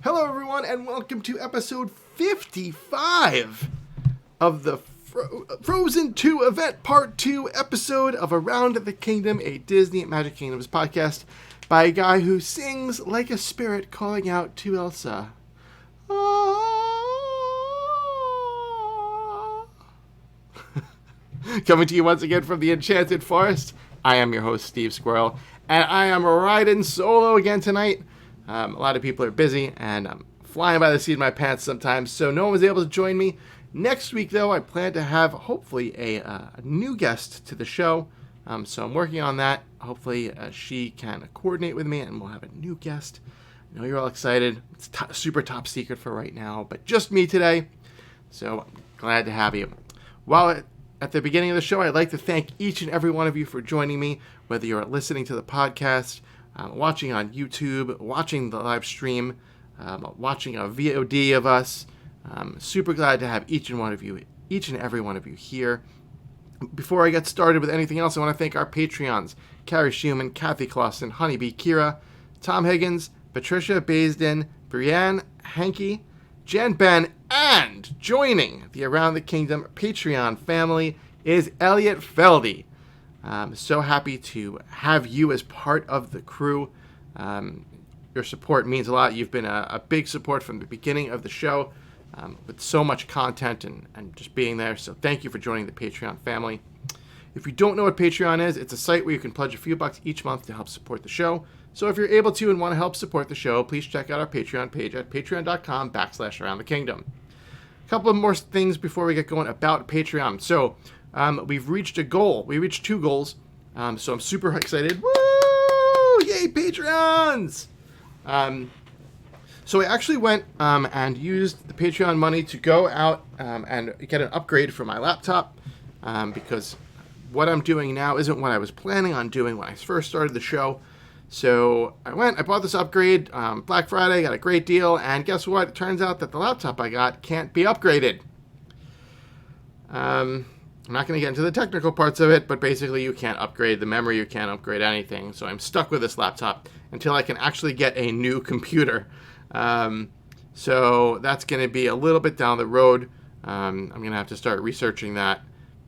Hello, everyone, and welcome to episode 55 of the Frozen 2 Event Part 2 episode of Around the Kingdom, a Disney Magic Kingdoms podcast by a guy who sings like a spirit calling out to Elsa. Coming to you once again from the Enchanted Forest, I am your host, Steve Squirrel, and I am riding solo again tonight. A lot of people are busy, and I'm flying by the seat of my pants sometimes, so no one was able to join me. Next week, though, I plan to have, hopefully, a new guest to the show, so I'm working on that. Hopefully, she can coordinate with me, and we'll have a new guest. I know you're all excited. It's super top secret for right now, but just me today, so I'm glad to have you. While at the beginning of the show, I'd like to thank each and every one of you for joining me, whether you're listening to the podcast, watching on YouTube, watching the live stream, watching a VOD of us. Super glad to have each and every one of you here. Before I get started with anything else, I want to thank our Patreons, Carrie Schumann, Kathy Clausen, Honeybee Kira, Tom Higgins, Patricia Baisden, Brianne Hankey, Jen Ben, and joining the Around the Kingdom Patreon family is Elliot Feldy. I'm so happy to have you as part of the crew. Your support means a lot. You've been a big support from the beginning of the show with so much content and just being there. So thank you for joining the Patreon family. If you don't know what Patreon is, it's a site where you can pledge a few bucks each month to help support the show. So if you're able to and want to help support the show, please check out our Patreon page at patreon.com/aroundthekingdom. A couple of more things before we get going about Patreon. So we've reached a goal. We reached 2 goals. So I'm super excited. Woo! Yay, Patreons! So I actually went and used the Patreon money to go out and get an upgrade for my laptop because what I'm doing now isn't what I was planning on doing when I first started the show. So I bought this upgrade Black Friday, got a great deal, and guess what? It turns out that the laptop I got can't be upgraded. I'm not going to get into the technical parts of it, but basically you can't upgrade the memory, you can't upgrade anything. So I'm stuck with this laptop until I can actually get a new computer. So that's going to be a little bit down the road. I'm going to have to start researching that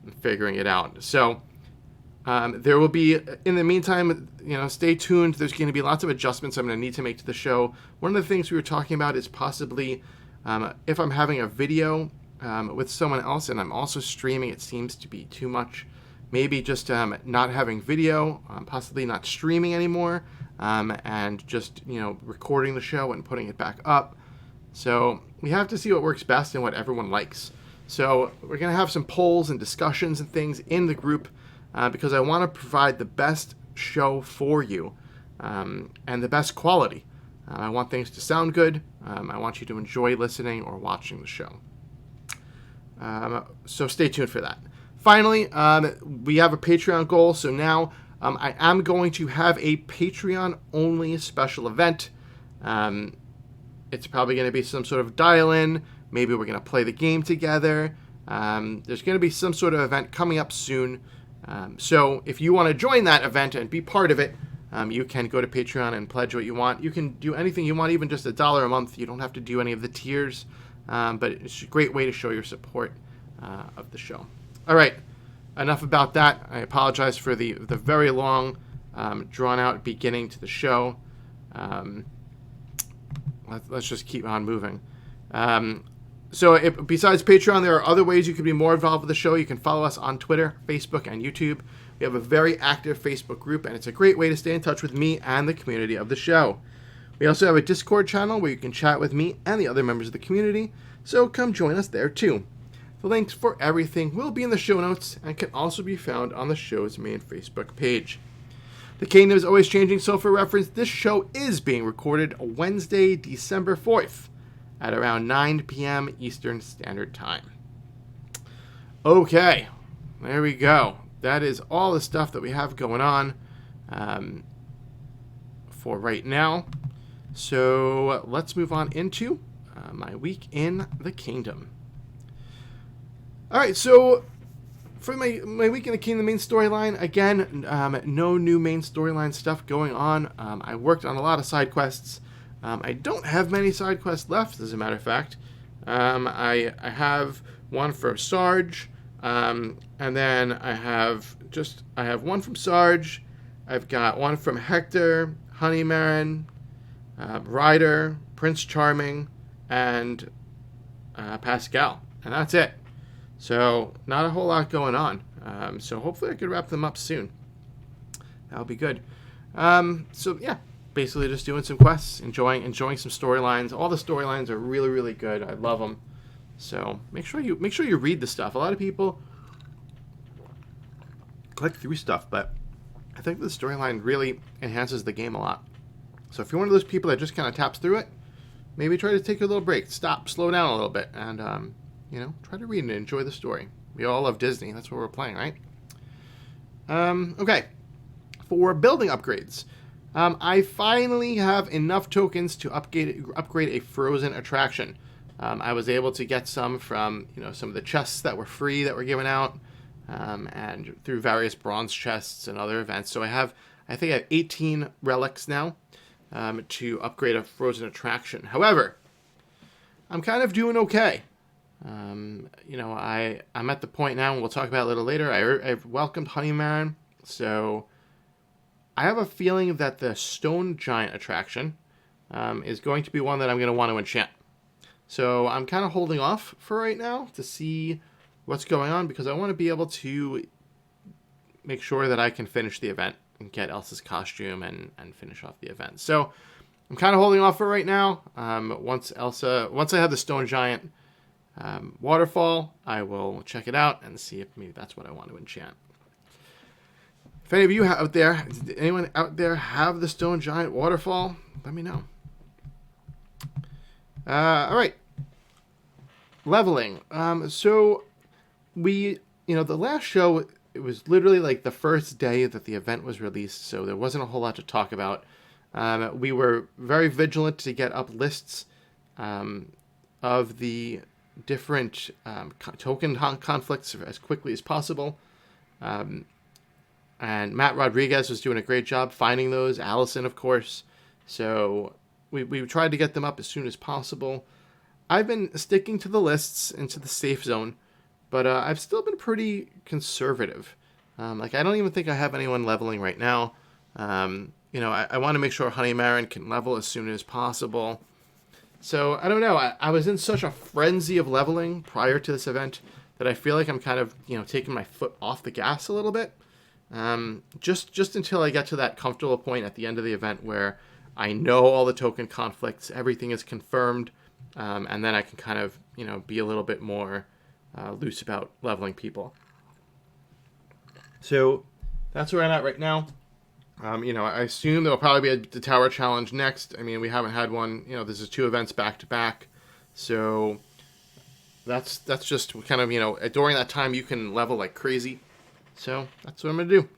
and figuring it out. So there will be, in the meantime, stay tuned. There's going to be lots of adjustments I'm going to need to make to the show. One of the things we were talking about is possibly if I'm having a video with someone else and I'm also streaming, it seems to be too much. Maybe just not having video, possibly not streaming anymore, and just recording the show and putting it back up. So we have to see what works best and what everyone likes. So we're going to have some polls and discussions and things in the group because I want to provide the best show for you and the best quality. I want things to sound good. I want you to enjoy listening or watching the show. So stay tuned for that. Finally, we have a Patreon goal. So now I am going to have a Patreon-only special event. It's probably going to be some sort of dial-in. Maybe we're going to play the game together. There's going to be some sort of event coming up soon. So if you want to join that event and be part of it, you can go to Patreon and pledge what you want. You can do anything you want, even just $1 a month. You don't have to do any of the tiers. But it's a great way to show your support of the show. All right, enough about that. I apologize for the very long, drawn-out beginning to the show. Let's just keep on moving. Besides Patreon, there are other ways you can be more involved with the show. You can follow us on Twitter, Facebook, and YouTube. We have a very active Facebook group, and it's a great way to stay in touch with me and the community of the show. We also have a Discord channel where you can chat with me and the other members of the community, so come join us there too. The links for everything will be in the show notes and can also be found on the show's main Facebook page. The kingdom is always changing, so for reference, this show is being recorded Wednesday, December 4th at around 9 p.m. Eastern Standard Time. Okay, there we go. That is all the stuff that we have going on for right now. So let's move on into my week in the kingdom. All right, so For my Week in the Kingdom main storyline, again, no new main storyline stuff going on. I worked on a lot of side quests. I don't have many side quests left, as a matter of fact. I have one for Sarge, and then I have one from Sarge. I've got one from Hector, Honeymaren, Ryder, Prince Charming, and Pascal, and that's it. So not a whole lot going on. So hopefully I could wrap them up soon. That'll be good. So yeah, basically just doing some quests, enjoying some storylines. All the storylines are really, really good. I love them. So make sure you read the stuff. A lot of people click through stuff, but I think the storyline really enhances the game a lot. So if you're one of those people that just kind of taps through it, maybe try to take a little break, stop, slow down a little bit, and try to read and enjoy the story. We all love Disney. That's what we're playing, right? Okay. For building upgrades, I finally have enough tokens to upgrade a frozen attraction. I was able to get some from some of the chests that were free that were given out, and through various bronze chests and other events. So I think I have 18 relics now to upgrade a frozen attraction. However, I'm kind of doing okay. I'm at the point now, and we'll talk about it a little later. I've welcomed Honeymaren, so I have a feeling that the Stone Giant attraction is going to be one that I'm going to want to enchant. So I'm kind of holding off for right now to see what's going on, because I want to be able to make sure that I can finish the event and get Elsa's costume and finish off the event. So I'm kind of holding off for right now. Once I have the Stone Giant waterfall, I will check it out and see if maybe that's what I want to enchant. If any of you out there, anyone out there have the Stone Giant waterfall, let me know. All right. Leveling. So we, the last show, it was literally like the first day that the event was released, so there wasn't a whole lot to talk about. We were very vigilant to get up lists of the different token conflicts as quickly as possible. And Matt Rodriguez was doing a great job finding those. Allison, of course. So we tried to get them up as soon as possible. I've been sticking to the lists into the safe zone, but I've still been pretty conservative. I don't even think I have anyone leveling right now. I want to make sure Honeymaren can level as soon as possible. So, I don't know. I was in such a frenzy of leveling prior to this event that I feel like I'm kind of, taking my foot off the gas a little bit. Just until I get to that comfortable point at the end of the event where I know all the token conflicts, everything is confirmed, and then I can kind of, be a little bit more loose about leveling people. So, that's where I'm at right now. I assume there'll probably be the Tower Challenge next. I mean, we haven't had one. This is 2 events back to back. So that's just kind of, during that time you can level like crazy. So that's what I'm going to do.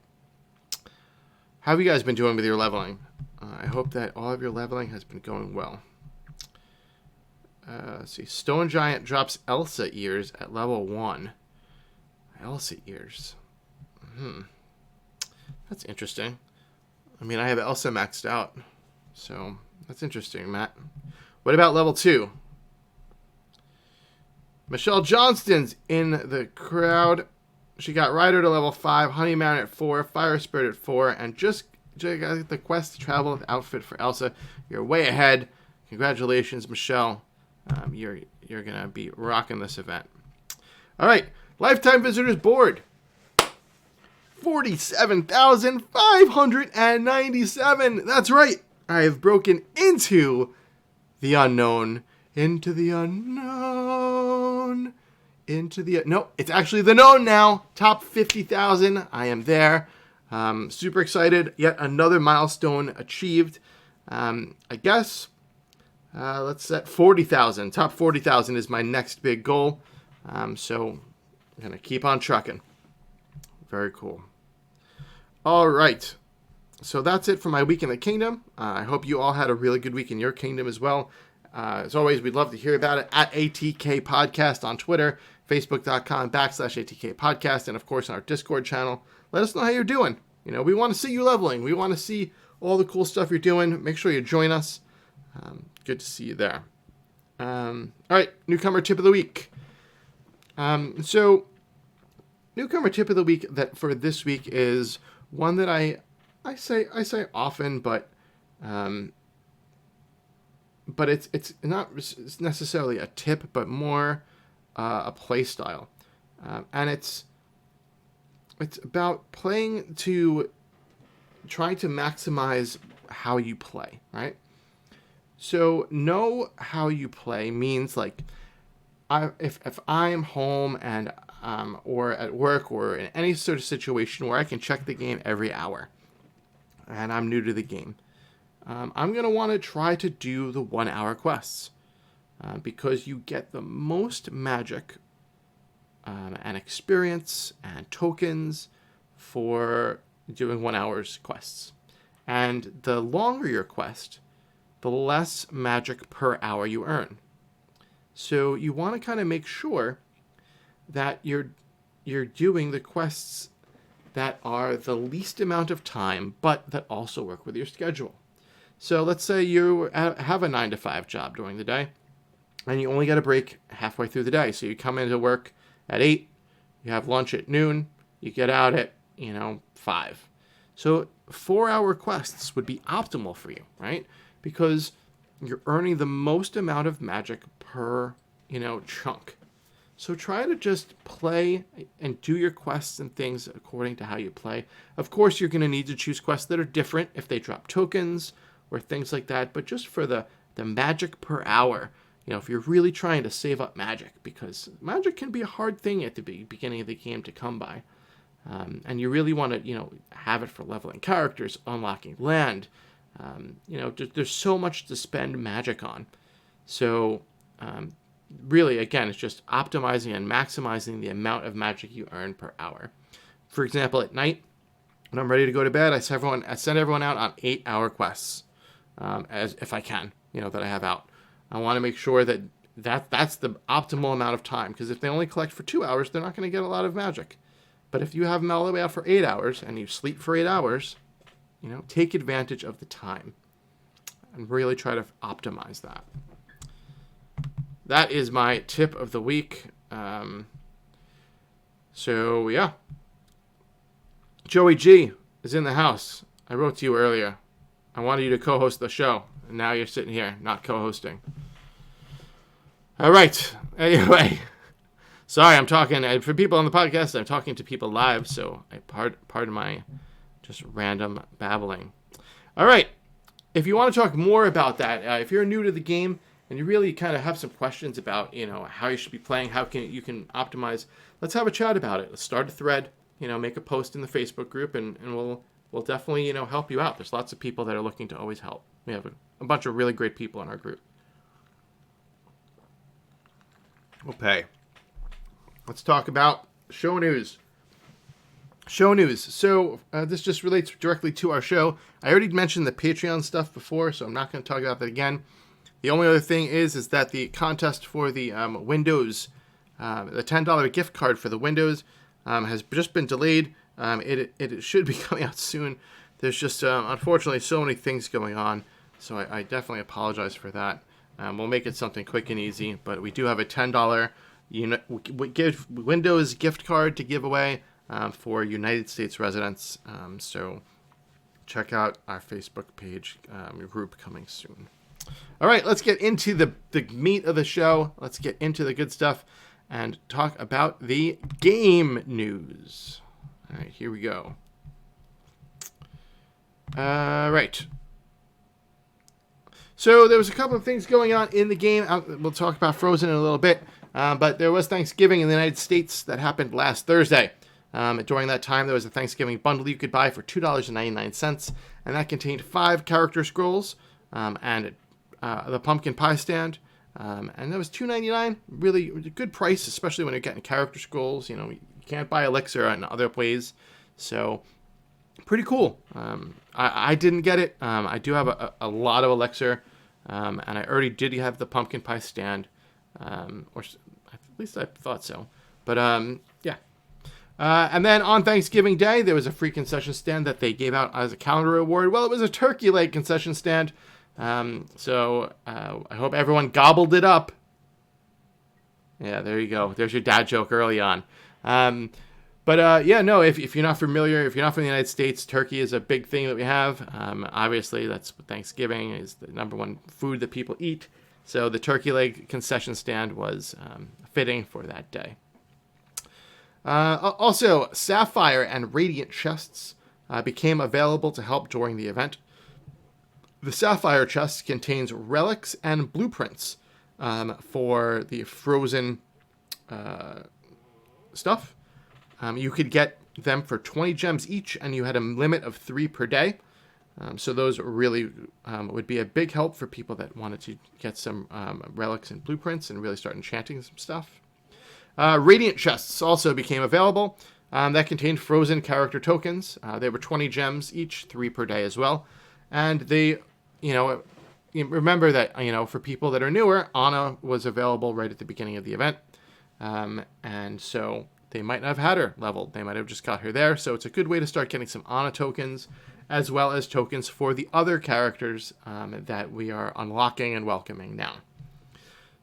How have you guys been doing with your leveling? I hope that all of your leveling has been going well. Let's see. Stone Giant drops Elsa ears at level 1. Elsa ears. That's interesting. I mean, I have Elsa maxed out, so that's interesting, Matt. What about level 2? Michelle Johnston's in the crowd. She got Ryder to level 5, Honeymaren at 4, Fire Spirit at 4, and just got the quest to travel with outfit for Elsa. You're way ahead. Congratulations, Michelle. You're gonna be rocking this event. All right, lifetime visitors board. 47,597. That's right. I have broken into the unknown. No, it's actually the known now. Top 50,000. I am there. Super excited. Yet another milestone achieved. I guess let's set 40,000. Top 40,000 is my next big goal. So I'm going to keep on trucking. Very cool. All right. So that's it for my week in the kingdom. I hope you all had a really good week in your kingdom as well. As always, we'd love to hear about it at ATK Podcast on Twitter. Facebook.com/ATK podcast, and of course on our Discord channel. Let us know how you're doing. We want to see you leveling. We want to see all the cool stuff you're doing. Make sure you join us. Good to see you there. All right, Newcomer Tip of the Week. So, Newcomer Tip of the Week that for this week is one that I say often, but it's not necessarily a tip, but more a play style, and it's about playing to trying to maximize how you play, right? So know how you play means like if I am home and or at work or in any sort of situation where I can check the game every hour and I'm new to the game, I'm going to want to try to do the 1 hour quests because you get the most magic and experience and tokens for doing 1 hour's quests. And the longer your quest, the less magic per hour you earn. So you want to kind of make sure that you're doing the quests that are the least amount of time, but that also work with your schedule. So let's say you have a 9 to 5 job during the day, and you only get a break halfway through the day. So you come into work at 8, you have lunch at noon, you get out at 5. So 4 hour quests would be optimal for you, right? Because you're earning the most amount of magic per, chunk. So try to just play and do your quests and things according to how you play. Of course, you're going to need to choose quests that are different if they drop tokens or things like that. But just for the magic per hour, if you're really trying to save up magic, because magic can be a hard thing at the beginning of the game to come by. And you really want to, have it for leveling characters, unlocking land. There's so much to spend magic on. So, really, again, it's just optimizing and maximizing the amount of magic you earn per hour. For example, at night, when I'm ready to go to bed, I send everyone out on 8 hour quests, as if I can, that I have out. I want to make sure that's the optimal amount of time, because if they only collect for 2 hours, they're not going to get a lot of magic. But if you have them all the way out for 8 hours and you sleep for 8 hours, take advantage of the time and really try to optimize that. That is my tip of the week. So, yeah. Joey G is in the house. I wrote to you earlier. I wanted you to co-host the show, and now you're sitting here not co-hosting. All right. Anyway. Sorry, I'm talking, for people on the podcast, I'm talking to people live, so pardon my just random babbling. All right, if you want to talk more about that, if you're new to the game and you really kind of have some questions about, how you should be playing, how you can optimize, let's have a chat about it. Let's start a thread, make a post in the Facebook group, and we'll definitely, help you out. There's lots of people that are looking to always help. We have a bunch of really great people in our group. Okay. Let's talk about show news. So this just relates directly to our show. I already mentioned the Patreon stuff before, so I'm not going to talk about that again. The only other thing is that the contest for the Windows, the $10 gift card for the Windows, has just been delayed. It should be coming out soon. There's just, unfortunately, so many things going on, so I definitely apologize for that. We'll make it something quick and easy, but we do have a $10 Windows gift card to give away for United States residents. So check out our Facebook page group coming soon. All right, let's get into the meat of the show. Let's get into the good stuff and talk about the game news. All right, here we go. Right. So there was a couple of things going on in the game. We'll talk about Frozen in a little bit. But there was Thanksgiving in the United States that happened last Thursday. During that time, there was a Thanksgiving bundle you could buy for $2.99, and that contained 5 character scrolls and the pumpkin pie stand. And that was $2.99. Really good price, especially when you're getting character scrolls. You can't buy elixir in other ways. So pretty cool. I didn't get it. I do have a lot of elixir, and I already did have the pumpkin pie stand, or at least I thought so. But yeah. And then on Thanksgiving Day, there was a free concession stand that they gave out as a calendar award. Well, it was a turkey leg concession stand. So I hope everyone gobbled it up. Yeah, there you go. There's your dad joke early on. But yeah, no, if you're not familiar, if you're not from the United States, turkey is a big thing that we have. Obviously, that's Thanksgiving is the number one food that people eat. So the turkey leg concession stand was fitting for that day. Also, sapphire and radiant chests became available to help during the event. The sapphire chest contains relics and blueprints for the frozen stuff. You could get them for 20 gems each, and you had a limit of 3 per day. So those really would be a big help for people that wanted to get some relics and blueprints and really start enchanting some stuff. Radiant chests also became available. That contained frozen character tokens. They were 20 gems each, 3 per day as well. And they, remember that, for people that are newer, Anna was available right at the beginning of the event. And so they might not have had her leveled. They might have just got her there. So it's a good way to start getting some Anna tokens, as well as tokens for the other characters that we are unlocking and welcoming now.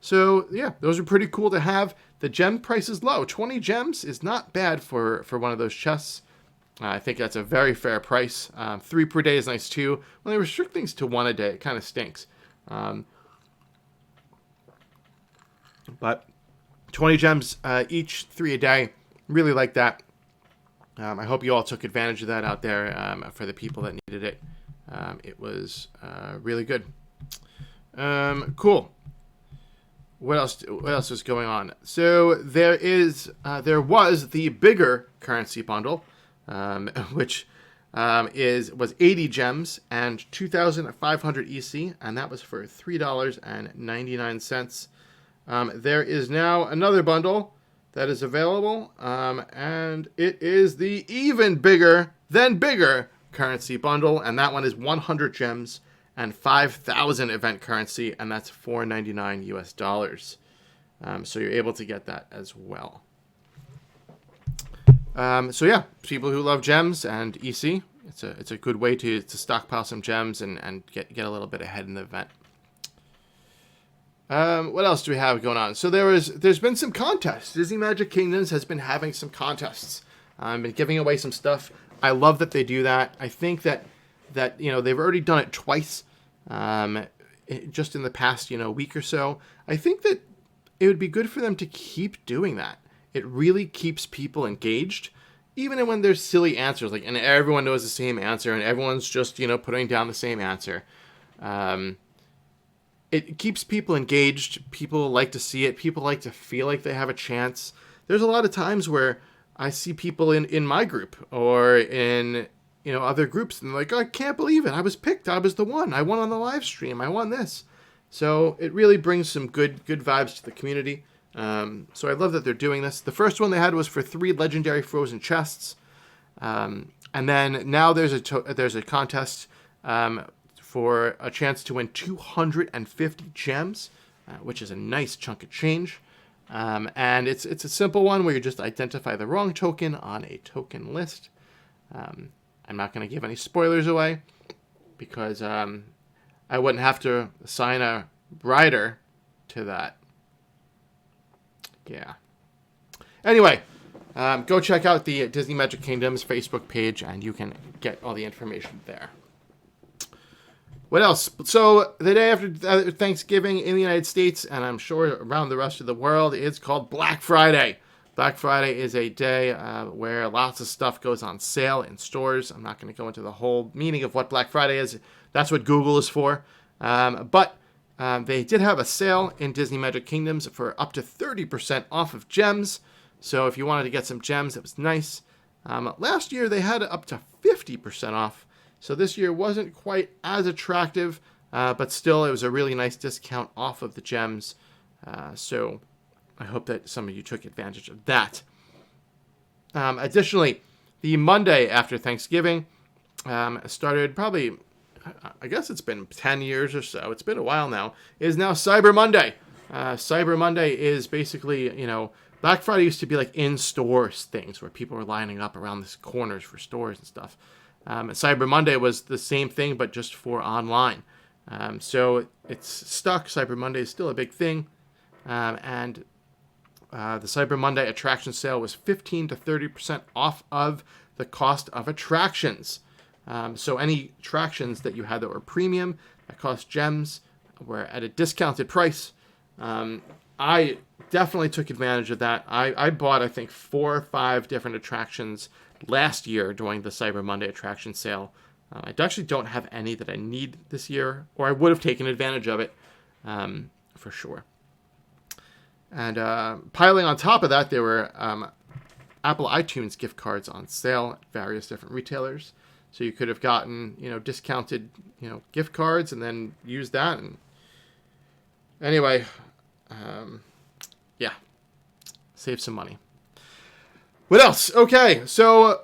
So yeah, those are pretty cool to have. The gem price is low. 20 gems is not bad for one of those chests. I think that's a very fair price. 3 per day is nice too. When they restrict things to 1 a day, it kind of stinks. But 20 gems each, 3 a day. Really like that. I hope you all took advantage of that out there for the people that needed it. It was really good. Cool. What else is going on? So there was the bigger currency bundle, which was 80 gems and 2,500 EC, and that was for $3.99. There is now another bundle that is available, and it is the even bigger than bigger currency bundle, and that one is 100 gems and 5,000 event currency, and that's $4.99 US. So you're able to get that as well. So yeah, people who love gems and EC, it's a good way to stockpile some gems and get a little bit ahead in the event. What else do we have going on? So there's been some contests. Disney Magic Kingdoms has been having some contests. Been giving away some stuff. I love that they do that. I think that they've already done it twice, just in the past week or so. I think that it would be good for them to keep doing that. It really keeps people engaged, even when there's silly answers, and everyone knows the same answer, and everyone's just putting down the same answer. It keeps people engaged. People like to see it. People like to feel like they have a chance. There's a lot of times where I see people in my group or in other groups, and they're like, oh, I can't believe it. I was picked. I was the one. I won on the live stream. I won this. So it really brings some good vibes to the community. So I love that they're doing this. The first one they had was for 3 legendary frozen chests. And then now there's a contest for a chance to win 250 gems, which is a nice chunk of change. And it's a simple one where you just identify the wrong token on a token list. I'm not going to give any spoilers away because I wouldn't have to assign a Ryder to that. Yeah. Anyway, go check out the Disney Magic Kingdoms Facebook page, and you can get all the information there. What else? So the day after Thanksgiving in the United States, and I'm sure around the rest of the world, it's called Black Friday. Black Friday is a day where lots of stuff goes on sale in stores. I'm not going to go into the whole meaning of what Black Friday is. That's what Google is for. But they did have a sale in Disney Magic Kingdoms for up to 30% off of gems. So if you wanted to get some gems, it was nice. Last year, they had up to 50% off. So this year wasn't quite as attractive, but still it was a really nice discount off of the gems. So I hope that some of you took advantage of that. Additionally, the Monday after Thanksgiving started probably, I guess it's been 10 years or so. It's been a while now. Is now Cyber Monday. Cyber Monday is basically, Black Friday used to be like in-store things where people were lining up around the corners for stores and stuff. And Cyber Monday was the same thing, but just for online. So it's stuck. Cyber Monday is still a big thing. And the Cyber Monday attraction sale was 15 to 30% off of the cost of attractions. So any attractions that you had that were premium, that cost gems, were at a discounted price. I definitely took advantage of that. I bought, I think, 4 or 5 different attractions last year during the Cyber Monday attraction sale. I actually don't have any that I need this year, or I would have taken advantage of it for sure. And piling on top of that, there were Apple iTunes gift cards on sale at various different retailers. So you could have gotten, discounted, gift cards and then used that. And anyway, yeah, save some money. What else? Okay, so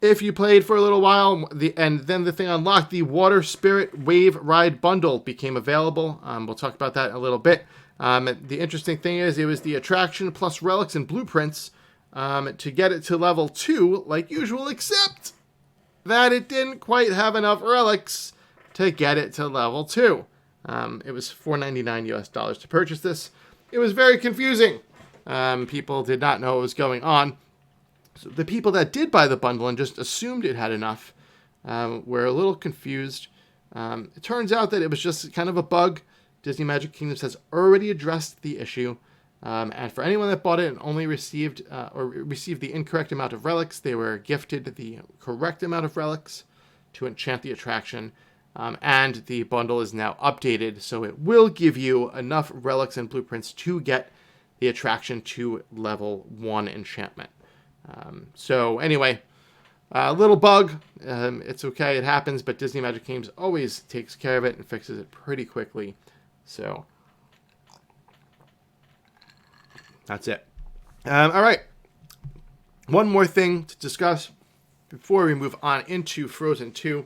if you played for a little while, and then the thing unlocked, the Water Spirit Wave Ride Bundle became available. We'll talk about that in a little bit. The interesting thing is it was the attraction plus relics and blueprints to get it to level 2 like usual, except that it didn't quite have enough relics to get it to level 2. It was $4.99 US to purchase this. It was very confusing. People did not know what was going on. So the people that did buy the bundle and just assumed it had enough were a little confused. It turns out that it was just kind of a bug. Disney Magic Kingdoms has already addressed the issue. And for anyone that bought it and only received the incorrect amount of relics, they were gifted the correct amount of relics to enchant the attraction. And the bundle is now updated, so it will give you enough relics and blueprints to get the attraction to level 1 enchantment. So anyway, a little bug. It's okay, it happens, but Disney Magic Kingdoms always takes care of it and fixes it pretty quickly. So that's it. All right. One more thing to discuss before we move on into Frozen 2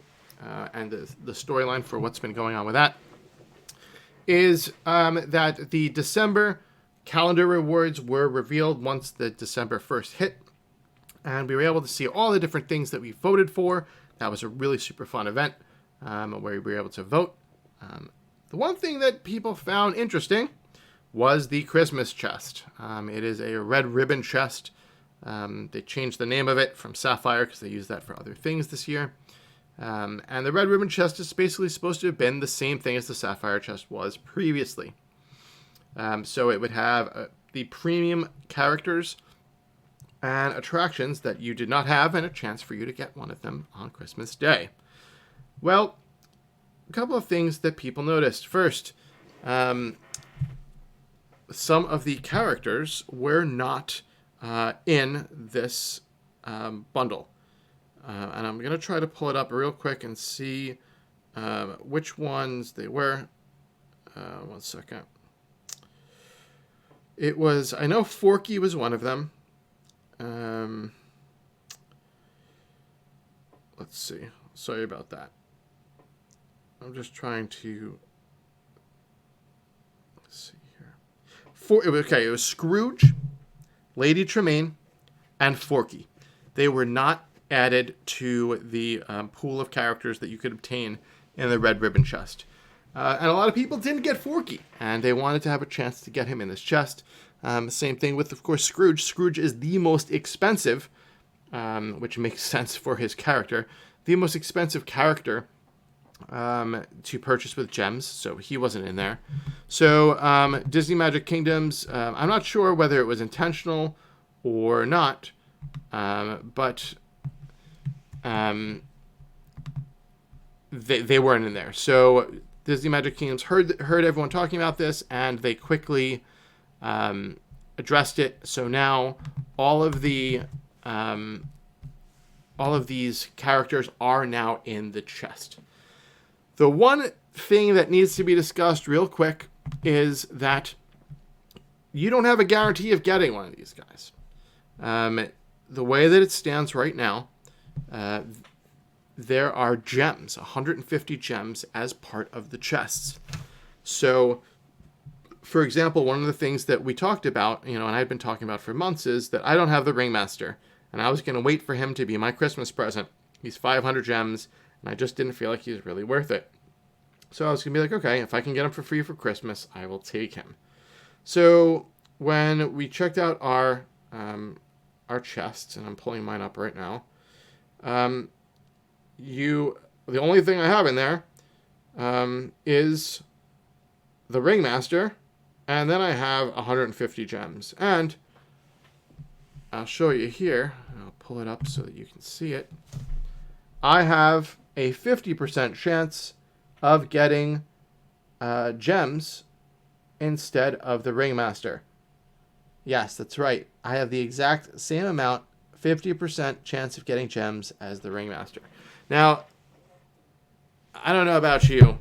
and the storyline for what's been going on with that is that the December calendar rewards were revealed once the December 1st hit. And we were able to see all the different things that we voted for. That was a really super fun event where we were able to vote. The one thing that people found interesting was the Christmas chest. It is a red ribbon chest. They changed the name of it from Sapphire because they used that for other things this year. And the red ribbon chest is basically supposed to have been the same thing as the Sapphire chest was previously. So it would have the premium characters and attractions that you did not have, and a chance for you to get one of them on Christmas Day. Well, a couple of things that people noticed. First, some of the characters were not in this bundle. And I'm going to try to pull it up real quick and see which ones they were. One second. It was, I know Forky was one of them. Let's see. Sorry about that. I'm just trying to... Let's see here. It was Scrooge, Lady Tremaine, and Forky. They were not added to the pool of characters that you could obtain in the red ribbon chest. And a lot of people didn't get Forky, and they wanted to have a chance to get him in this chest. Same thing with, of course, Scrooge. Scrooge is the most expensive, which makes sense for his character. The most expensive character to purchase with gems, so he wasn't in there. So Disney Magic Kingdoms, I'm not sure whether it was intentional or not, but they weren't in there. So Disney Magic Kingdoms heard everyone talking about this, and they quickly addressed it. So now all of these characters are now in the chest. The one thing that needs to be discussed real quick is that you don't have a guarantee of getting one of these guys. The way that it stands right now, there are gems, 150 gems as part of the chests. So for example, one of the things that we talked about, and I've been talking about for months, is that I don't have the Ringmaster, and I was going to wait for him to be my Christmas present. He's 500 gems, and I just didn't feel like he's really worth it. So I was going to be like, okay, if I can get him for free for Christmas, I will take him. So when we checked out our chests, and I'm pulling mine up right now, the only thing I have in there is the Ringmaster, and then I have 150 gems. And I'll show you here. I'll pull it up so that you can see it. I have a 50% chance of getting gems instead of the Ringmaster. Yes, that's right. I have the exact same amount, 50% chance of getting gems as the Ringmaster. Now, I don't know about you,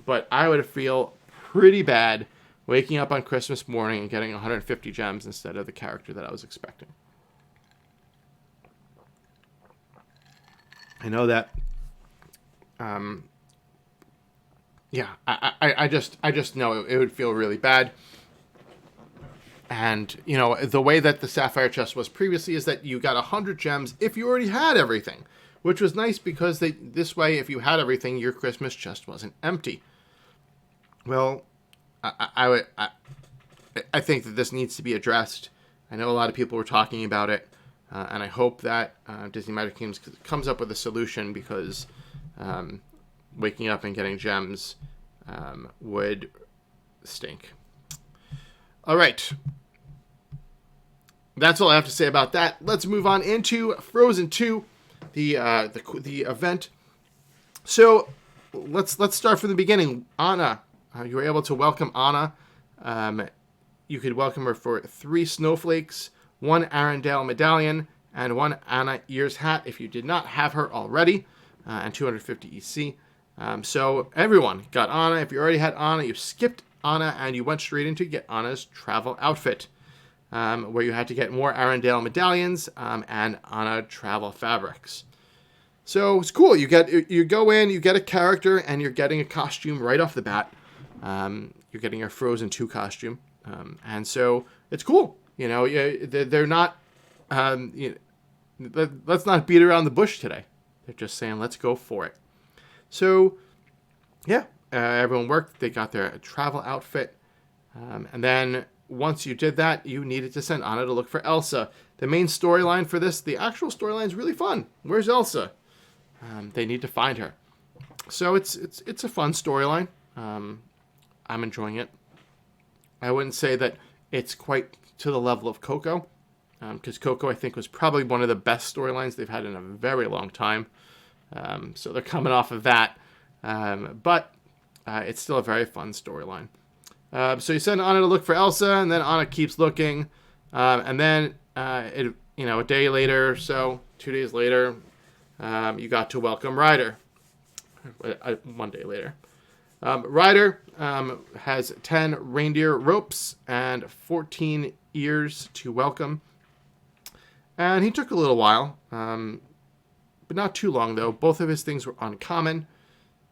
but I would feel pretty bad waking up on Christmas morning and getting 150 gems instead of the character that I was expecting. I know that, I just know it would feel really bad. And, the way that the Sapphire chest was previously is that you got 100 gems if you already had everything, which was nice because this way, if you had everything, your Christmas chest wasn't empty. Well, I think that this needs to be addressed. I know a lot of people were talking about it, and I hope that Disney Magic Kingdoms comes up with a solution, because waking up and getting gems would stink. All right. That's all I have to say about that. Let's move on into Frozen 2, the event. So let's start from the beginning. Anna, you were able to welcome Anna. You could welcome her for 3 snowflakes, 1 Arendelle medallion, and 1 Anna Ears hat if you did not have her already, and 250 EC. So everyone got Anna. If you already had Anna, you skipped Anna and you went straight into get Anna's travel outfit, where you had to get more Arendelle medallions and Anna travel fabrics. So it's cool. You go in, you get a character, and you're getting a costume right off the bat. You're getting your Frozen 2 costume, and so it's cool. They're not. Let's not beat around the bush today. They're just saying, let's go for it. So, yeah, everyone worked. They got their travel outfit. And then once you did that, you needed to send Anna to look for Elsa. The main storyline for this, the actual storyline is really fun. Where's Elsa? They need to find her. So it's a fun storyline. I'm enjoying it. I wouldn't say that it's quite to the level of Coco, because Coco, I think, was probably one of the best storylines they've had in a very long time. So they're coming off of that. But it's still a very fun storyline. So you send Anna to look for Elsa, and then Anna keeps looking. And then, a day later, so 2 days later, you got to welcome Ryder. 1 day later. Ryder has 10 reindeer ropes and 14 ears to welcome. And he took a little while, but not too long, though. Both of his things were uncommon.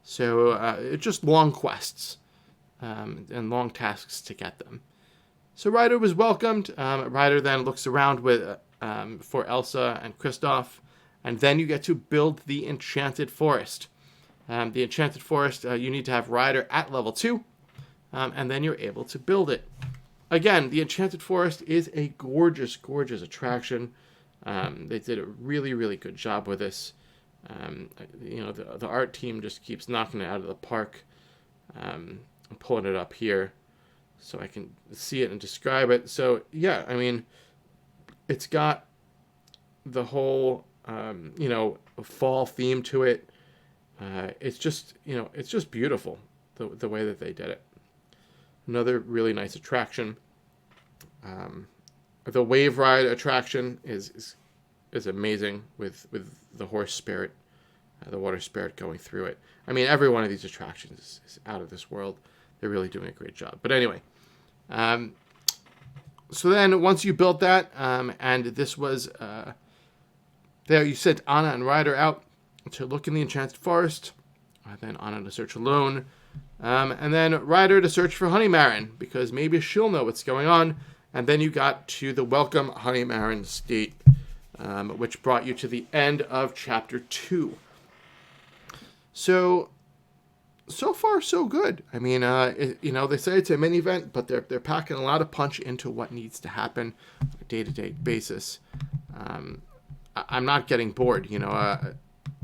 So it's just long quests and long tasks to get them. So Ryder was welcomed. Ryder then looks around for Elsa and Kristoff. And then you get to build the Enchanted Forest. The Enchanted Forest, you need to have Ryder at level 2. And then you're able to build it. Again, the Enchanted Forest is a gorgeous, gorgeous attraction. They did a really, really good job with this. The art team just keeps knocking it out of the park. I'm pulling it up here so I can see it and describe it. So, yeah, I mean, it's got the whole, fall theme to it. It's just beautiful, the way that they did it. Another really nice attraction. The wave ride attraction is amazing with the horse spirit, the water spirit going through it. I mean, every one of these attractions is out of this world. They're really doing a great job. But anyway, so then once you built that, and this was there, you sent Anna and Ryder out to look in the Enchanted Forest, then Anna to search alone. And then Ryder to search for Honeymaren, because maybe she'll know what's going on. And then you got to the Welcome Honeymaren state, which brought you to the end of Chapter 2. So far, so good. I mean, they say it's a mini event, but they're packing a lot of punch into what needs to happen on a day-to-day basis. I'm not getting bored.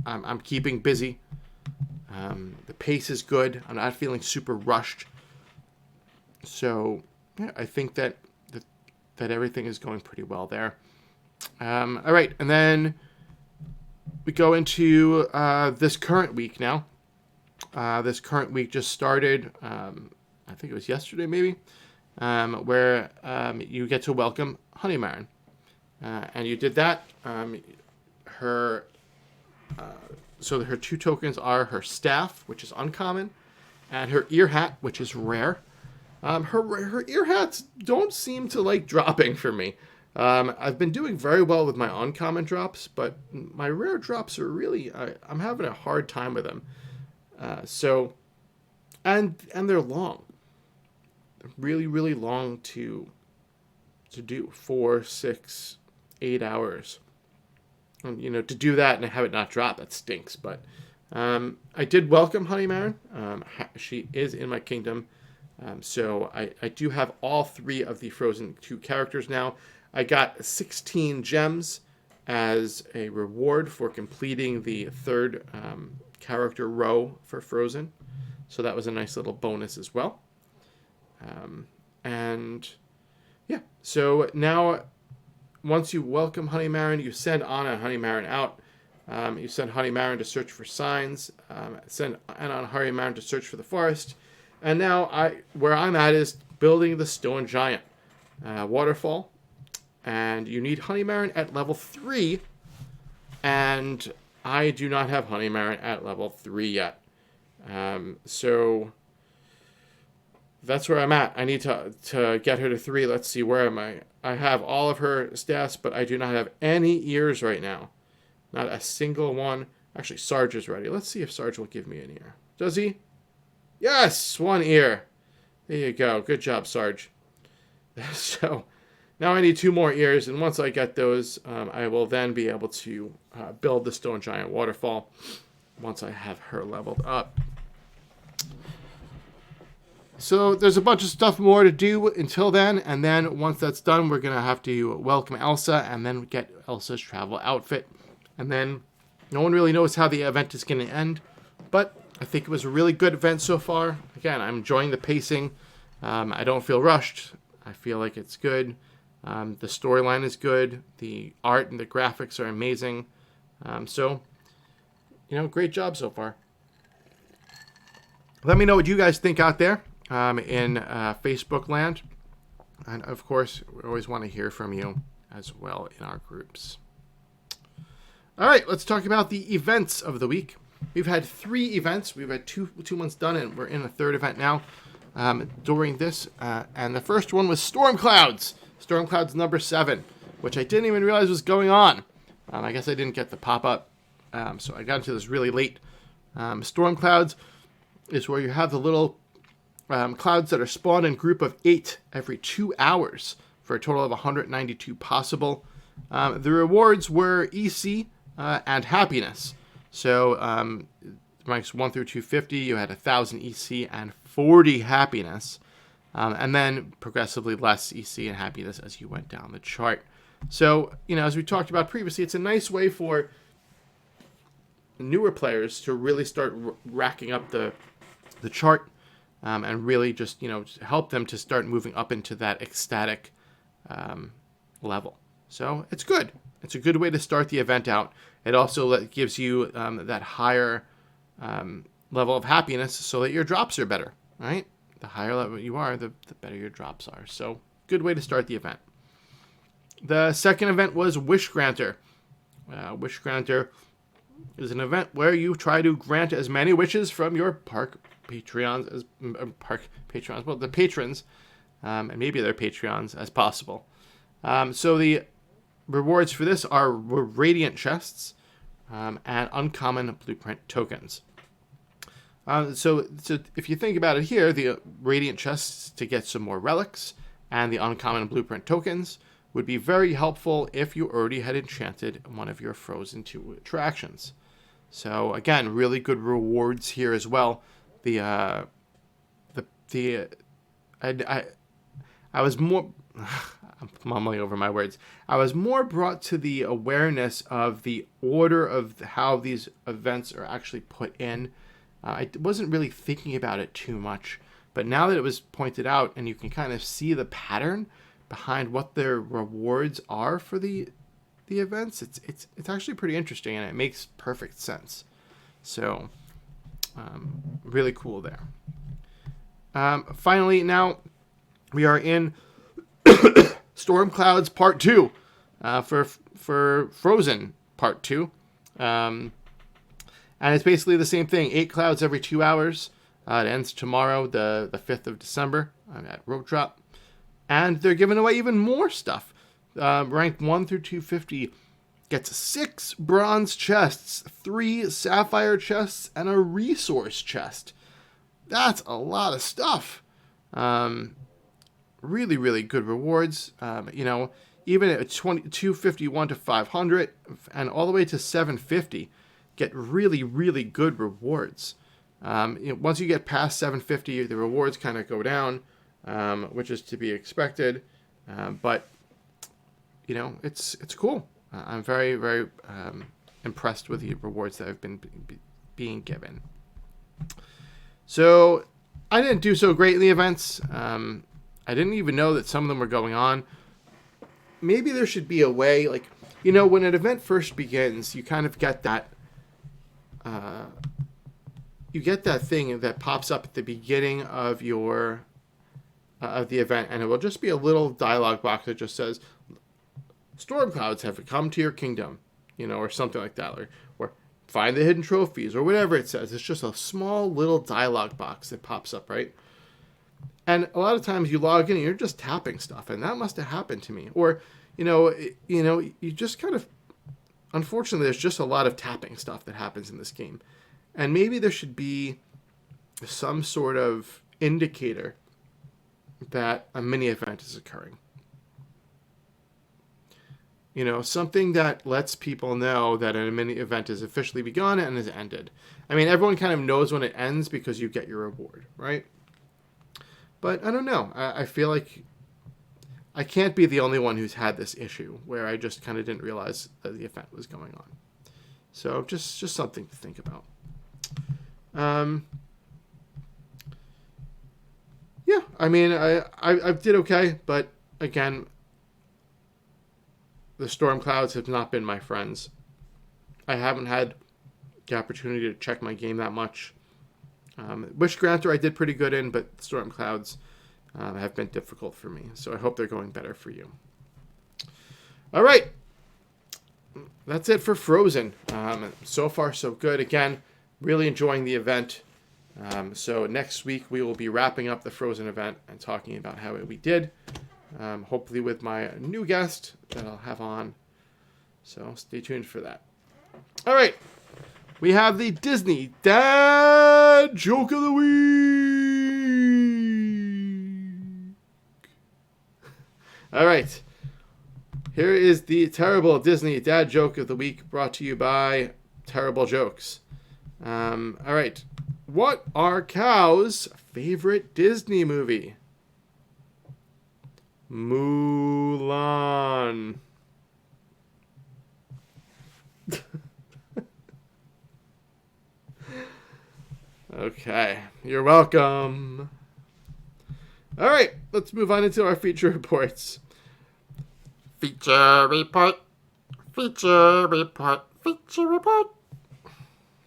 I'm keeping busy. The pace is good. I'm not feeling super rushed. So, yeah, I think that everything is going pretty well there. All right, and then we go into this current week now. This current week just started, I think it was yesterday maybe, where you get to welcome Honeymaren. And you did that. Her 2 tokens are her staff, which is uncommon, and her ear hat, which is rare. Her ear hats don't seem to like dropping for me. I've been doing very well with my uncommon drops, but my rare drops are really, I'm having a hard time with them. And they're long. They're really, really long to do. 4, 6, 8 hours. And, to do that and have it not drop, that stinks. But I did welcome Honeymaren. She is in my kingdom. So I do have all 3 of the Frozen 2 characters now. I got 16 gems as a reward for completing the 3rd character row for Frozen. So that was a nice little bonus as well. And yeah, so now once you welcome Honeymaren, you send Anna and Honeymaren out. You send Honeymaren to search for signs. Send Anna and Honeymaren to search for the forest. And now where I'm at is building the Stone Giant waterfall. And you need Honeymaren at level 3. And I do not have Honeymaren at level 3 yet. So that's where I'm at. I need to get her to 3. Let's see, where am I? I have all of her stats, but I do not have any ears right now. Not a single one. Actually, Sarge is ready. Let's see if Sarge will give me an ear. Does he? Yes, 1 ear. There you go. Good job, Sarge. So now I need 2 more ears, and once I get those, I will then be able to build the Stone Giant waterfall once I have her leveled up. So there's a bunch of stuff more to do until then, and then once that's done, we're going to have to welcome Elsa and then get Elsa's travel outfit. And then no one really knows how the event is going to end, but I think it was a really good event so far. Again, I'm enjoying the pacing. I don't feel rushed. I feel like it's good. The storyline is good. The art and the graphics are amazing. So, great job so far. Let me know what you guys think out there in Facebook land. And, of course, we always want to hear from you as well in our groups. All right, let's talk about the events of the week. We've had 3 events. We've had two months done, and we're in a 3rd event now during this. And the first one was Storm Clouds. Storm Clouds number 7, which I didn't even realize was going on. I guess I didn't get the pop-up, so I got into this really late. Storm Clouds is where you have the little clouds that are spawned in a group of 8 every 2 hours for a total of 192 possible. The rewards were EC and happiness. So ranks 1 through 250, you had 1,000 EC and 40 happiness. And then progressively less EC and happiness as you went down the chart. So, as we talked about previously, it's a nice way for newer players to really start racking up the chart and really just, help them to start moving up into that ecstatic level. So it's good. It's a good way to start the event out. It also gives you that higher level of happiness so that your drops are better, right? The higher level you are, the better your drops are. So good way to start the event. The second event was Wish Granter. Wish Granter is an event where you try to grant as many wishes from your park Patreons the patrons, and maybe their Patreons as possible. So the rewards for this are radiant chests and uncommon blueprint tokens. So if you think about it here, the Radiant chests to get some more relics and the uncommon blueprint tokens would be very helpful if you already had enchanted one of your Frozen 2 attractions. So again, really good rewards here as well. I was more I'm mumbling over my words. I was more brought to the awareness of the order of how these events are actually put in. I wasn't really thinking about it too much, but now that it was pointed out and you can kind of see the pattern behind what their rewards are for the events, it's actually pretty interesting and it makes perfect sense. So really cool there. Finally, now we are in Storm Clouds Part 2 for Frozen Part 2. And it's basically the same thing. 8 clouds every 2 hours. It ends tomorrow, the 5th of December. I'm at Rope Drop. And they're giving away even more stuff. Ranked 1 through 250 gets 6 bronze chests, 3 sapphire chests, and a resource chest. That's a lot of stuff. Really, really good rewards. Even at 251 to 500 and all the way to 750, get really, really good rewards. Once you get past 750, the rewards kind of go down, which is to be expected. But it's cool. I'm very, very impressed with the rewards that have been being given. So I didn't do so great in the events. I didn't even know that some of them were going on. Maybe there should be a way, when an event first begins, you kind of get that thing that pops up at the beginning of your of the event, and it will just be a little dialogue box that just says, "Storm clouds have come to your kingdom," or something like that, or "Find the hidden trophies," or whatever it says. It's just a small little dialogue box that pops up, right? And a lot of times you log in and you're just tapping stuff, and that must have happened to me. Or, you just kind of, unfortunately, there's just a lot of tapping stuff that happens in this game. And maybe there should be some sort of indicator that a mini event is occurring. Something that lets people know that a mini event has officially begun and has ended. I mean, everyone kind of knows when it ends because you get your reward, right? But I don't know. I feel like I can't be the only one who's had this issue where I just kind of didn't realize that the event was going on. So just something to think about. Yeah, I mean, I did okay, but again, the storm clouds have not been my friends. I haven't had the opportunity to check my game that much. Wish Granter I did pretty good in, but storm clouds have been difficult for me. So I hope they're going better for you. All right. That's it for Frozen. So far, so good. Again, really enjoying the event. So next week, we will be wrapping up the Frozen event and talking about how we did. Hopefully with my new guest that I'll have on. So stay tuned for that. All right. We have the Disney Dad Joke of the Week. All right. Here is the terrible Disney Dad Joke of the Week brought to you by Terrible Jokes. All right. What are cows' favorite Disney movie? Mulan. Okay, you're welcome. All right, let's move on into our feature reports. Feature report. Feature report. Feature report.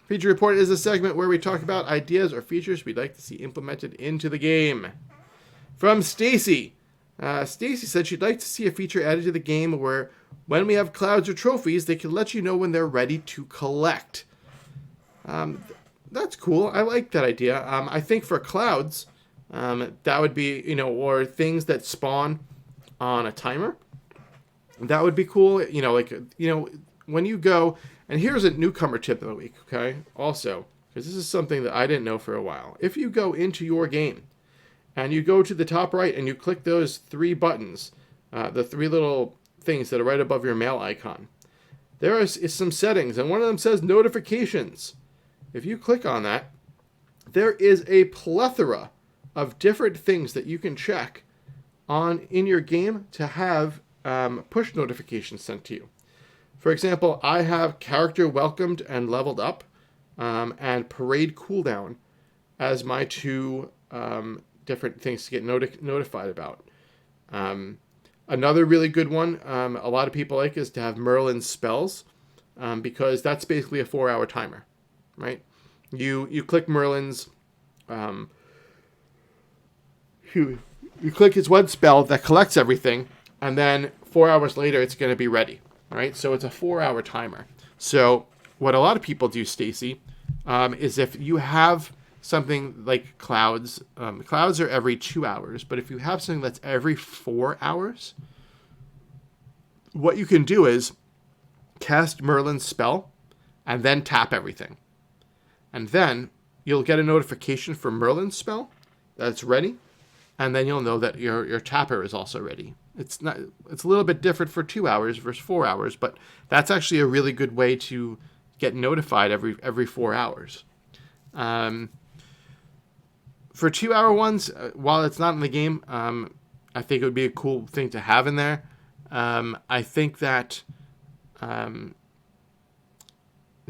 Feature report is a segment where we talk about ideas or features we'd like to see implemented into the game. From Stacy. Stacy said she'd like to see a feature added to the game where when we have clouds or trophies, they can let you know when they're ready to collect. That's cool. I like that idea. I think for clouds, that would be, or things that spawn on a timer. That would be cool. When you go, and here's a newcomer tip of the week, okay? Also, because this is something that I didn't know for a while. If you go into your game and you go to the top right and you click those 3 buttons, the 3 little things that are right above your mail icon, there is some settings, and one of them says notifications. If you click on that, there is a plethora of different things that you can check in your game to have push notifications sent to you. For example, I have character welcomed and leveled up, and parade cooldown as my 2 different things to get notified about. Another really good one a lot of people like is to have Merlin Spells, because that's basically a 4-hour timer, right? You click Merlin's, you click his one spell that collects everything, and then 4 hours later it's going to be ready, right? So it's a 4-hour timer. So what a lot of people do, Stacy, is if you have something like clouds, clouds are every 2 hours, but if you have something that's every 4 hours, what you can do is cast Merlin's spell and then tap everything. And then you'll get a notification for Merlin's spell that's ready, and then you'll know that your tapper is also ready. It's a little bit different for 2 hours versus 4 hours, but that's actually a really good way to get notified every 4 hours. For 2-hour ones, while it's not in the game, I think it would be a cool thing to have in there. I think that there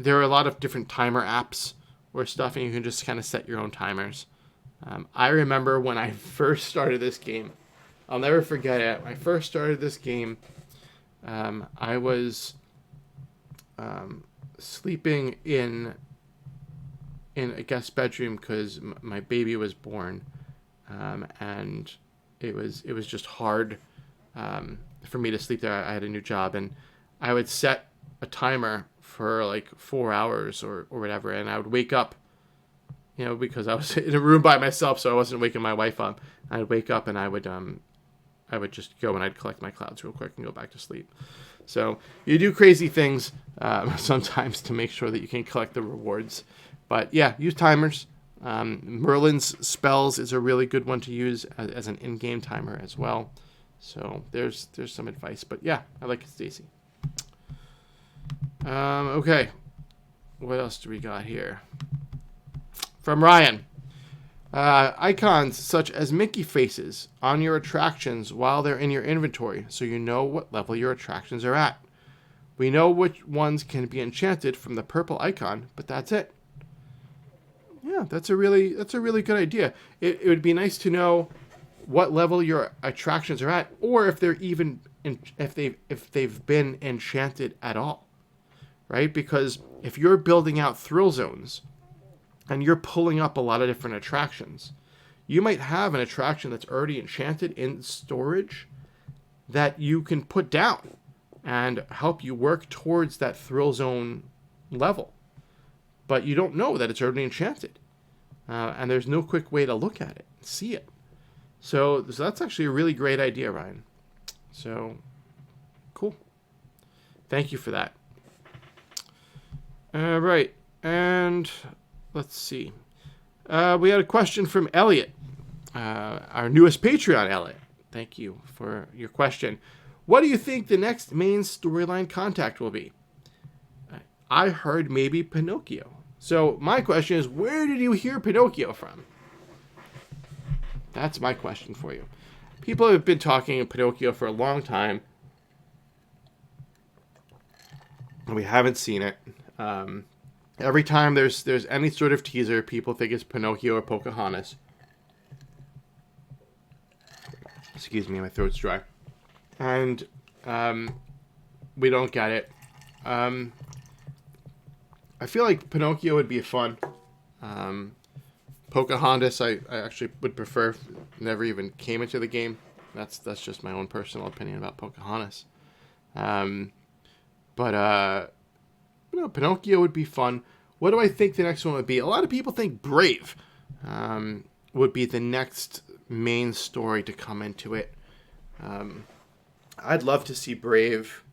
are a lot of different timer apps or stuff, and you can just kind of set your own timers. I remember when I first started this game, I'll never forget it. When I first started this game, I was sleeping in a guest bedroom because my baby was born, and it was just hard for me to sleep there. I had a new job, and I would set a timer for like 4 hours or whatever, and I would wake up, because I was in a room by myself, so I wasn't waking my wife up. I'd wake up and I would just go and I'd collect my clouds real quick and go back to sleep. So you do crazy things sometimes to make sure that you can collect the rewards. But yeah, use timers. Merlin's Spells is a really good one to use as an in-game timer as well. So there's some advice. But yeah, I like it, Stacy. Okay. What else do we got here? From Ryan. Icons such as Mickey faces on your attractions while they're in your inventory, so you know what level your attractions are at. We know which ones can be enchanted from the purple icon, but that's it. Yeah, that's a really good idea. It would be nice to know what level your attractions are at, or if they're even if they've been enchanted at all, right? Because if you're building out thrill zones and you're pulling up a lot of different attractions, you might have an attraction that's already enchanted in storage that you can put down and help you work towards that thrill zone level. But you don't know that it's already enchanted. And there's no quick way to look at it, see it. So that's actually a really great idea, Ryan. So, cool. Thank you for that. All right. And let's see. We had a question from Elliot, our newest Patreon, Elliot. Thank you for your question. What do you think the next main storyline contact will be? I heard maybe Pinocchio. So my question is, where did you hear Pinocchio from? That's my question for you. People have been talking of Pinocchio for a long time, and we haven't seen it. Every time there's any sort of teaser, people think it's Pinocchio or Pocahontas. Excuse me, my throat's dry. And we don't get it. I feel like Pinocchio would be fun. Pocahontas, I actually would prefer if it never even came into the game. That's just my own personal opinion about Pocahontas. But Pinocchio would be fun. What do I think the next one would be? A lot of people think Brave would be the next main story to come into it. I'd love to see Brave.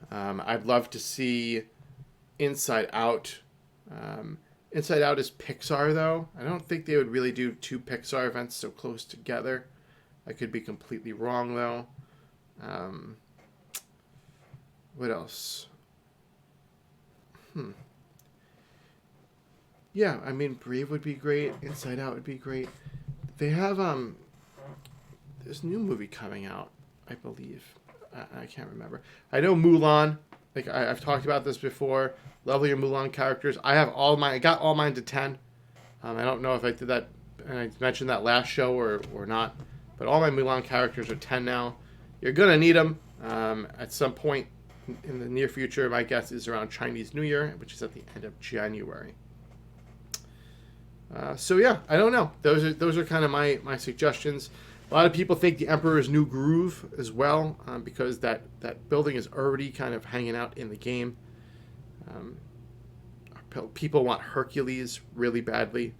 I'd love to see Inside Out. Inside Out is Pixar, though. I don't think they would really do 2 Pixar events so close together. I could be completely wrong, though. What else? Yeah, I mean, Brave would be great. Inside Out would be great. They have, there's a new movie coming out, I believe. I can't remember. I know Mulan. Like, I've talked about this before. Level your Mulan characters. I got all mine to 10. I don't know if I did that, and I mentioned that last show or not. But all my Mulan characters are 10 now. You're going to need them at some point in the near future. My guess is around Chinese New Year, which is at the end of January. So yeah, I don't know. Those are kind of my suggestions. A lot of people think the Emperor's New Groove as well, because that building is already kind of hanging out in the game. People want Hercules really badly.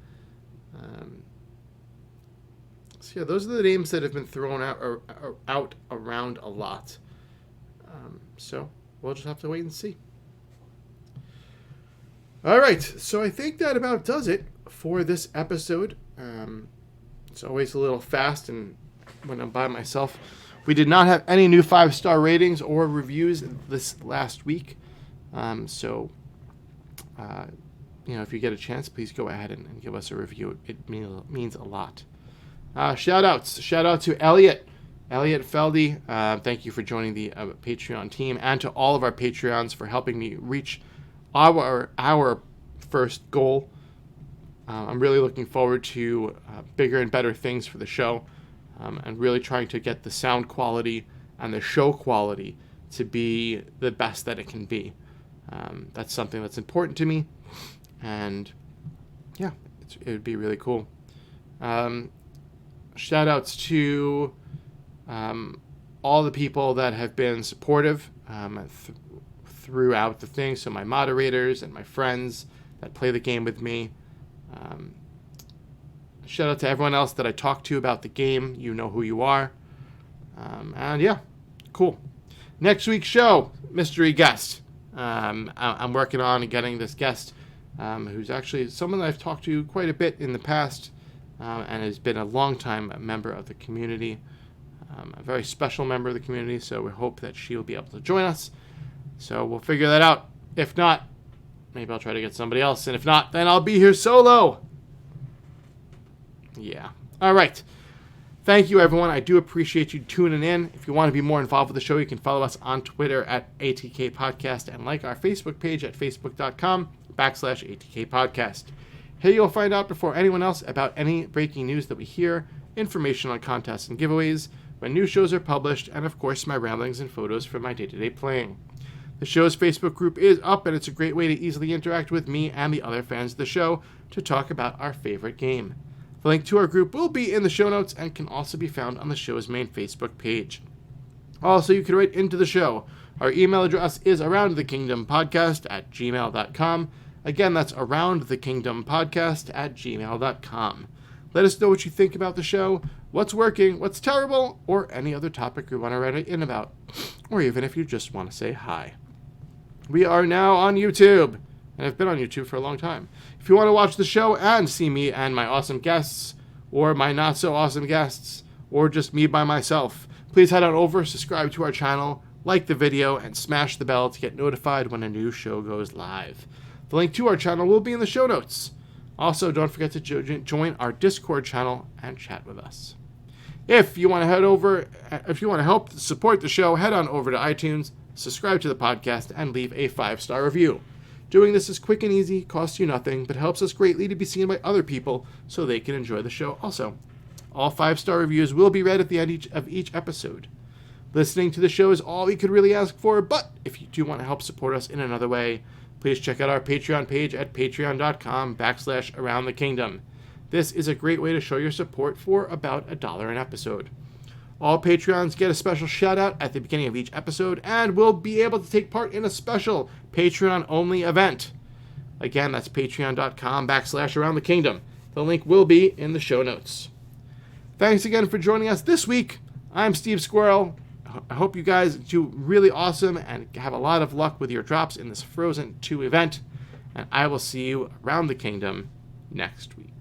So yeah, those are the names that have been thrown out around a lot. So we'll just have to wait and see. All right, so I think that about does it for this episode. It's always a little fast, and when I'm by myself. We did not have any new 5-star ratings or reviews this last week. So, if you get a chance, please go ahead and give us a review. It means a lot. Shout-outs. Shout-out to Elliot Feldy. Thank you for joining the Patreon team, and to all of our Patreons for helping me reach our first goal. I'm really looking forward to bigger and better things for the show, and really trying to get the sound quality and the show quality to be the best that it can be. That's something that's important to me, and yeah, it would be really cool. Shout outs to all the people that have been supportive throughout the thing. So my moderators and my friends that play the game with me. Shout out to everyone else that I talked to about the game. You know who you are. And yeah, cool. Next week's show, mystery guest. I'm working on getting this guest, who's actually someone that I've talked to quite a bit in the past, and has been a long-time member of the community, a very special member of the community, so we hope that she'll be able to join us. So we'll figure that out. If not, maybe I'll try to get somebody else, and if not, then I'll be here solo. Yeah. All right. Thank you, everyone. I do appreciate you tuning in. If you want to be more involved with the show, you can follow us on Twitter at ATK Podcast and like our Facebook page at facebook.com/ATK Podcast. Here you'll find out before anyone else about any breaking news that we hear, information on contests and giveaways, when new shows are published, and of course my ramblings and photos from my day-to-day playing. The show's Facebook group is up, and it's a great way to easily interact with me and the other fans of the show to talk about our favorite game. The link to our group will be in the show notes and can also be found on the show's main Facebook page. Also, you can write into the show. Our email address is aroundthekingdompodcast@gmail.com. Again, that's aroundthekingdompodcast@gmail.com. Let us know what you think about the show, what's working, what's terrible, or any other topic you want to write in about, or even if you just want to say hi. We are now on YouTube, and I've been on YouTube for a long time. If you want to watch the show and see me and my awesome guests, or my not so awesome guests, or just me by myself, please head on over, subscribe to our channel, like the video, and smash the bell to get notified when a new show goes live. The link to our channel will be in the show notes. Also, don't forget to join our Discord channel and chat with us. If you want to help support the show, head on over to iTunes, subscribe to the podcast, and leave a 5-star review. Doing this is quick and easy, costs you nothing, but helps us greatly to be seen by other people so they can enjoy the show also. All 5-star reviews will be read at the end of each episode. Listening to the show is all we could really ask for, but if you do want to help support us in another way, please check out our Patreon page at patreon.com/aroundthekingdom. This is a great way to show your support for about $1 an episode. All Patreons get a special shout out at the beginning of each episode and will be able to take part in a special Patreon-only event. Again, that's patreon.com/aroundthekingdom. The link will be in the show notes. Thanks again for joining us this week. I'm Steve Squirrel. I hope you guys do really awesome and have a lot of luck with your drops in this Frozen 2 event. and I will see you around the kingdom next week.